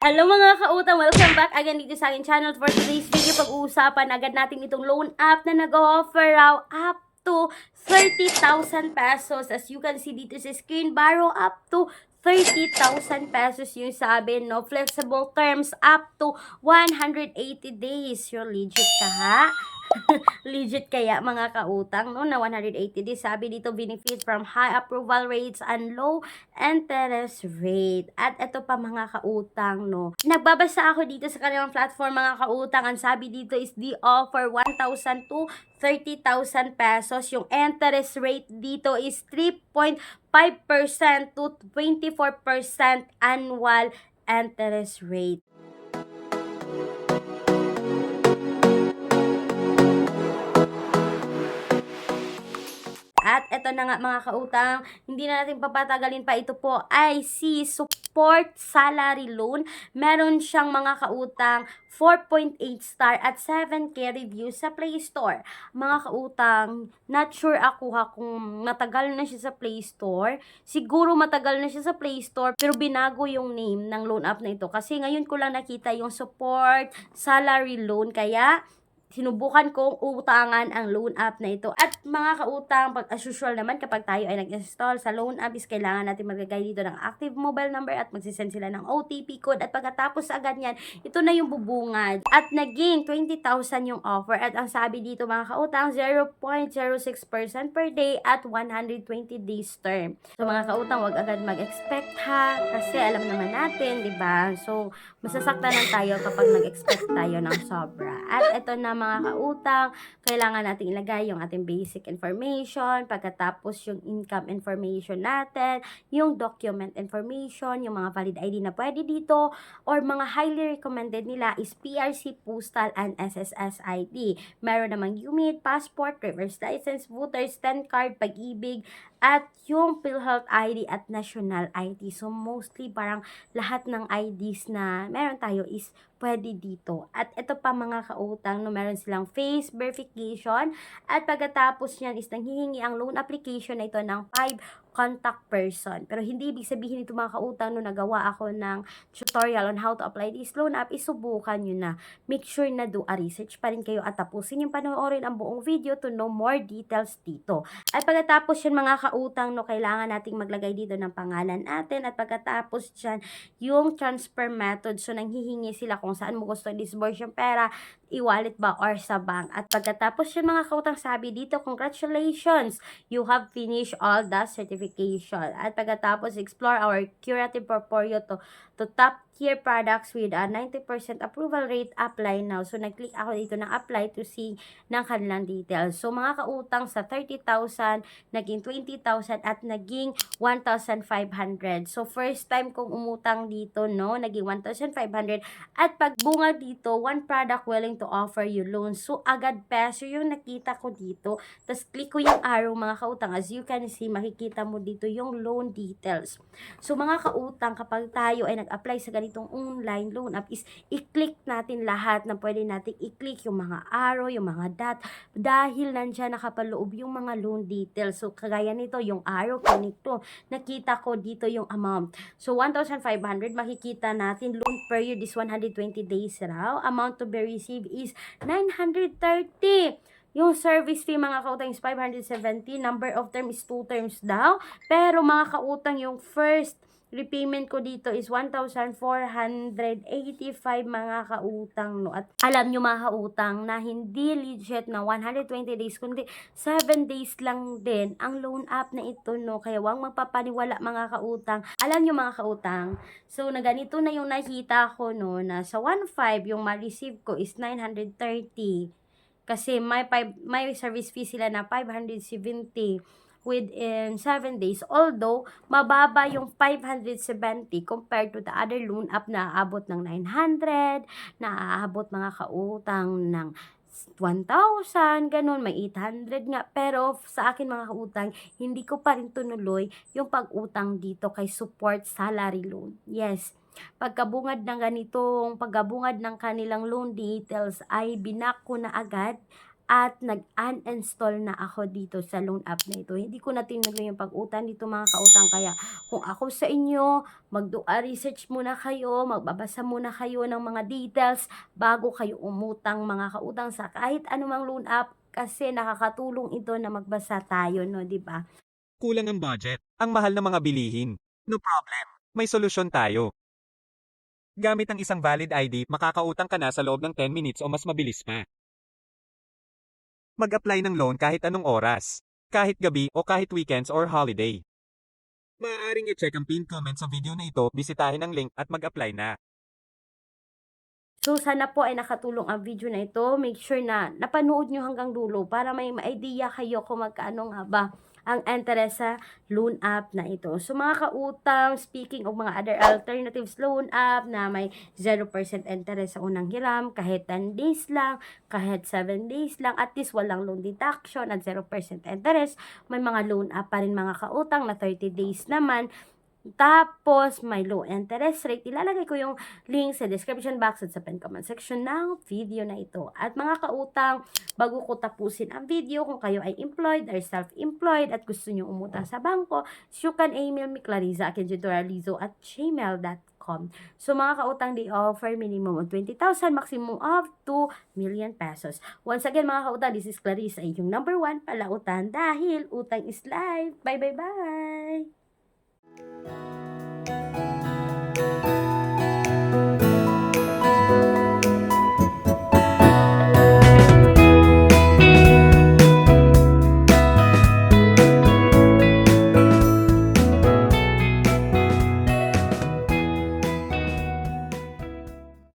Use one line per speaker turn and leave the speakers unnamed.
Hello mga kautang! Welcome back again dito sa aking channel. For today's video, pag-uusapan agad natin itong loan app na nag-offer raw up to 30,000 pesos. As you can see dito sa screen, borrow up to 30,000 pesos yung sabi, no? Flexible terms up to 180 days. You're legit ka, ha? Legit kaya mga kautang, no, na 180 days. Sabi dito, benefit from high approval rates and low interest rate. At ito pa mga kautang, no, nagbabasa ako dito sa kanilang platform mga kautang. Ang sabi dito is the offer 1,000 to 30,000 pesos. Yung interest rate dito is 3.5% to 24% annual interest rate. At eto na nga mga kautang, hindi na natin papatagalin pa, ito po ay si Support Salary Loan. Meron siyang mga kautang 4.8 star at 7K reviews sa Play Store. Mga kautang, not sure ako kung matagal na siya sa Play Store. Siguro matagal na siya sa Play Store pero binago yung name ng loan app na ito. Kasi ngayon ko lang nakita yung Support Salary Loan, kaya sinubukan kong utangan ang loan app na ito. At mga kautang, as usual naman, kapag tayo ay nag-install sa loan app is kailangan natin maglagay dito ng active mobile number at magsisend sila ng OTP code. At pagkatapos agad yan, ito na yung bubungad. At naging 20,000 yung offer. At ang sabi dito mga kautang, 0.06% per day at 120 days term. So mga kautang, wag agad mag-expect ha. Kasi alam naman natin, di ba? So masasaktan lang tayo kapag nag-expect tayo ng sobra. At ito na mga kautang, kailangan natin ilagay yung ating basic information, pagkatapos yung income information natin, yung document information, yung mga valid ID na pwede dito, or mga highly recommended nila is PRC, Postal, and SSS ID. Meron namang UMID, passport, reverse license, voters, STEM card, pag-ibig, at yung PhilHealth ID at National ID. So mostly parang lahat ng IDs na meron tayo is pwede dito. At ito pa mga kautang, no, meron silang face verification. At pagkatapos yan is nanghihingi ang loan application na ito ng 5 contact person. Pero hindi ibig sabihin ito mga kautang, no, nagawa ako ng tutorial on how to apply this loan app, isubukan nyo na. Make sure na do a research pa rin kayo at tapusin yung panoorin ang buong video to know more details dito. At pagkatapos yun mga kautang, no, kailangan nating maglagay dito ng pangalan natin. At pagkatapos dyan, yung transfer method. So, nanghihingi sila kung saan mo gusto i-disburse yung pera, e-wallet ba or sa bank. At pagkatapos yun mga kautang, sabi dito, congratulations, you have finished all the certification. At pagkatapos, explore our curative portfolio to top tier products with a 90% approval rate, apply now. So, nag-click ako dito ng apply to see ng kanilang details. So, mga kautang sa 30,000, naging 20,000 at naging 1,500. So, first time kong umutang dito, no, naging 1,500. At pagbunga dito, one product willing to offer you loan. So, agad peso yung nakita ko dito. Tapos, click ko yung arrow mga kautang. As you can see, makikita mo dito yung loan details. So, mga kautang, kapag tayo ay nag-apply sa ganitong online loan app is i-click natin lahat na pwede natin i-click, yung mga arrow, yung mga dot, dahil nandyan nakapaloob yung mga loan details. So, kagaya nito, yung arrow, nito, nakita ko dito yung amount. So, 1,500, makikita natin, loan period is 120 days raw. Amount to be received is 930. Yung service fee mga kautang is 570. Number of term is 2 terms daw. Pero mga kautang, yung first repayment ko dito is 1,485 mga kautang, no. At alam nyo mga kautang na hindi legit na 120 days, kundi 7 days lang din ang loan app na ito, no. Kaya wag magpapaniwala mga kautang. Alam nyo mga kautang, so na ganito na yung nakita ko, no, na sa 1.5 yung ma-receive ko is 930. Kasi may service fee sila na 570 within 7 days. Although, mababa yung 570 compared to the other loan app na aabot ng 900, na aabot mga kautang ng 1,000, ganun, may 800 nga. Pero sa akin mga kautang, hindi ko pa rin tunuloy yung pag-utang dito kay Support Salary Loan. Yes, pagkabungad ng ganitong, pagkabungad ng kanilang loan details ay binak ko na agad at nag-uninstall na ako dito sa loan app na ito. Hindi ko na tinuloy yung pag-utang dito mga kautang. Kaya kung ako sa inyo, research muna kayo, magbabasa muna kayo ng mga details bago kayo umutang mga kautang sa kahit anumang loan app kasi nakakatulong ito na magbasa tayo, no, di ba?
Kulang ang budget. Ang mahal ng mga bilihin. No problem. May solusyon tayo. Gamit ang isang valid ID, makakautang ka na sa loob ng 10 minutes o mas mabilis pa. Mag-apply ng loan kahit anong oras. Kahit gabi o kahit weekends or holiday. Maaaring i-check ang pinned comment sa video na ito, bisitahin ang link at mag-apply na.
So, sana po ay nakatulong ang video na ito. Make sure na napanood nyo hanggang dulo para may idea kayo kung magkano nga ba ang interest sa loan app na ito. So, mga kautang, speaking of mga other alternatives loan app na may 0% interest sa unang hiram, kahit 10 days lang, kahit 7 days lang, at least walang loan deduction at 0% interest. May mga loan app pa rin mga kautang na 30 days naman. Tapos, may low interest rate. Ilalagay ko yung link sa description box at sa pin comment section ng video na ito. At mga kautang, bago ko tapusin ang video, kung kayo ay employed or self-employed at gusto nyo umutang sa bangko, you can email me clariza@gmail.com. So, mga kautang, they offer minimum of 20,000, maximum of 2 million pesos. Once again, mga kautang, this is Clarissa, yung number 1 palautan dahil utang is life. Bye, bye, bye!